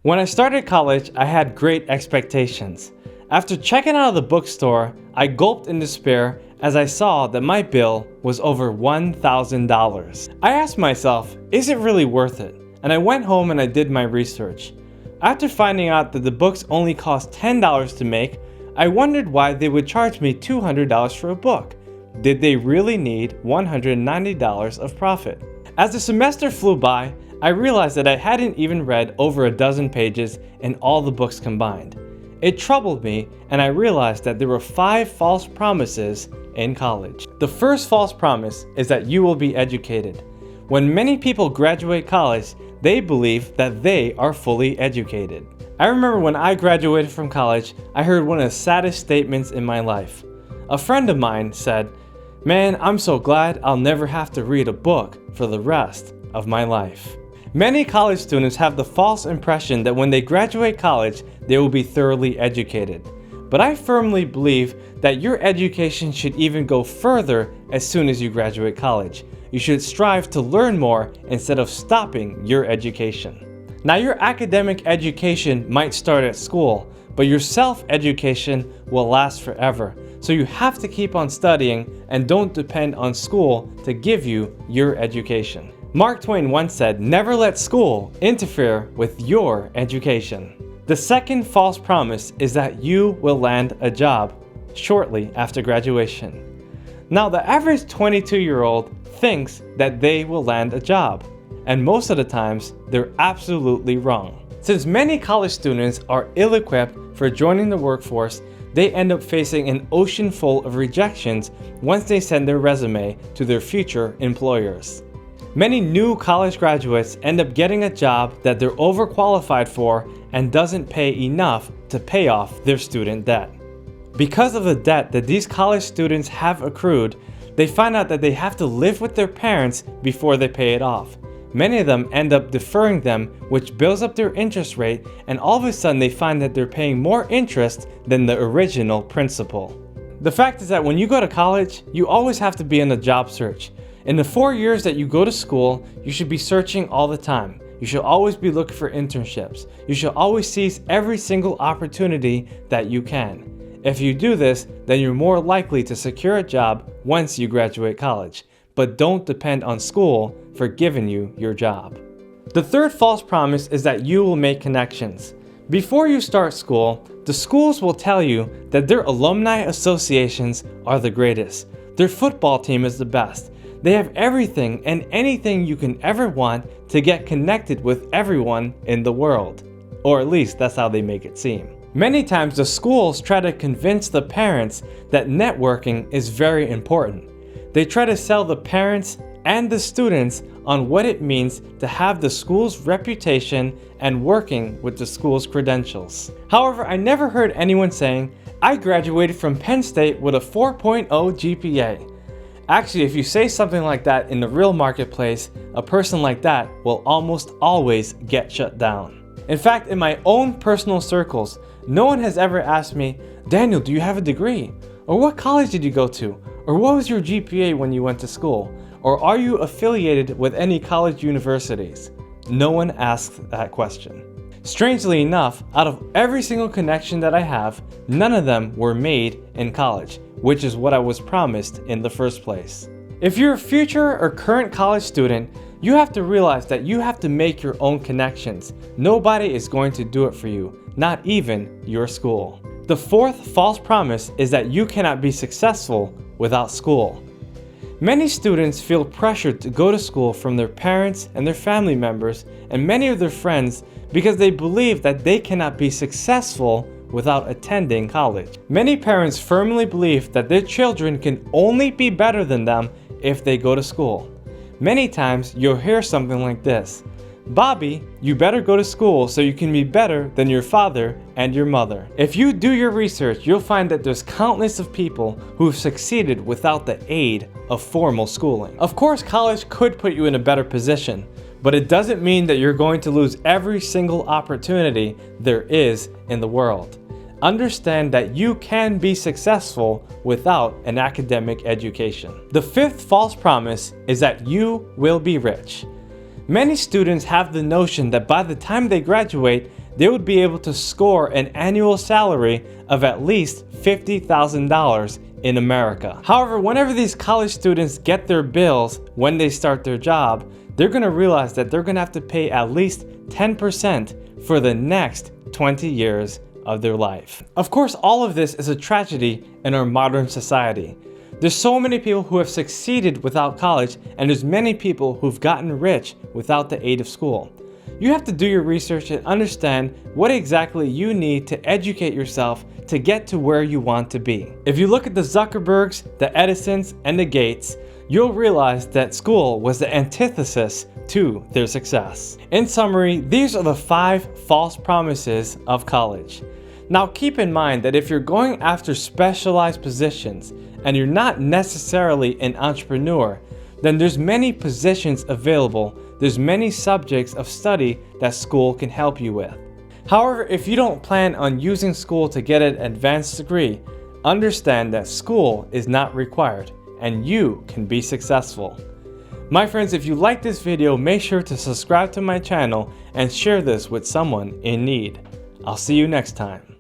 When I started college, I had great expectations. After checking out of the bookstore, I gulped in despair as I saw that my bill was over $1,000. I asked myself, is it really worth it? And I went home and I did my research. After finding out that the books only cost $10 to make, I wondered why they would charge me $200 for a book. Did they really need $190 of profit? As the semester flew by, I realized that I hadn't even read over a dozen pages in all the books combined. It troubled me, and I realized that there were 5 false promises in college. The first false promise is that you will be educated. When many people graduate college, they believe that they are fully educated. I remember when I graduated from college, I heard one of the saddest statements in my life. A friend of mine said, "Man, I'm so glad I'll never have to read a book for the rest of my life." Many college students have the false impression that when they graduate college, they will be thoroughly educated. But I firmly believe that your education should even go further as soon as you graduate college. You should strive to learn more instead of stopping your education. Now, your academic education might start at school, but your self-education will last forever. So you have to keep on studying and don't depend on school to give you your education. Mark Twain once said, "Never let school interfere with your education." The second false promise is that you will land a job shortly after graduation. Now, the average 22-year-old thinks that they will land a job, and most of the times, they're absolutely wrong. Since many college students are ill-equipped for joining the workforce, they end up facing an ocean full of rejections once they send their resume to their future employers. Many new college graduates end up getting a job that they're overqualified for and doesn't pay enough to pay off their student debt. Because of the debt that these college students have accrued, they find out that they have to live with their parents before they pay it off. Many of them end up deferring them, which builds up their interest rate, and all of a sudden they find that they're paying more interest than the original principal. The fact is that when you go to college, you always have to be in a job search. In the 4 years that you go to school, you should be searching all the time. You should always be looking for internships. You should always seize every single opportunity that you can. If you do this, then you're more likely to secure a job once you graduate college. But don't depend on school for giving you your job. The third false promise is that you will make connections. Before you start school, the schools will tell you that their alumni associations are the greatest. Their football team is the best. They have everything and anything you can ever want to get connected with everyone in the world. Or at least that's how they make it seem. Many times the schools try to convince the parents that networking is very important. They try to sell the parents and the students on what it means to have the school's reputation and working with the school's credentials. However, I never heard anyone saying, "I graduated from Penn State with a 4.0 GPA. Actually, if you say something like that in the real marketplace, a person like that will almost always get shut down. In fact, in my own personal circles, no one has ever asked me, "Daniel, do you have a degree? Or what college did you go to? Or what was your GPA when you went to school? Or are you affiliated with any college universities?" No one asks that question. Strangely enough, out of every single connection that I have, none of them were made in college, which is what I was promised in the first place. If you're a future or current college student, you have to realize that you have to make your own connections. Nobody is going to do it for you, not even your school. The fourth false promise is that you cannot be successful without school. Many students feel pressured to go to school from their parents and their family members and many of their friends because they believe that they cannot be successful without attending college. Many parents firmly believe that their children can only be better than them if they go to school. Many times you'll hear something like this, "Bobby, you better go to school so you can be better than your father and your mother." If you do your research, you'll find that there's countless of people who've succeeded without the aid of formal schooling. Of course, college could put you in a better position, but it doesn't mean that you're going to lose every single opportunity there is in the world. Understand that you can be successful without an academic education. The fifth false promise is that you will be rich. Many students have the notion that by the time they graduate, they would be able to score an annual salary of at least $50,000 in America. However, whenever these college students get their bills when they start their job, they're going to realize that they're going to have to pay at least 10% for the next 20 years of their life. Of course, all of this is a tragedy in our modern society. There's so many people who have succeeded without college, and there's many people who've gotten rich without the aid of school. You have to do your research and understand what exactly you need to educate yourself to get to where you want to be. If you look at the Zuckerbergs, the Edisons, and the Gates, you'll realize that school was the antithesis to their success. In summary, these are the 5 false promises of college. Now keep in mind that if you're going after specialized positions and you're not necessarily an entrepreneur, then there's many positions available. There's many subjects of study that school can help you with. However, if you don't plan on using school to get an advanced degree, understand that school is not required and you can be successful. My friends, if you like this video, make sure to subscribe to my channel and share this with someone in need. I'll see you next time.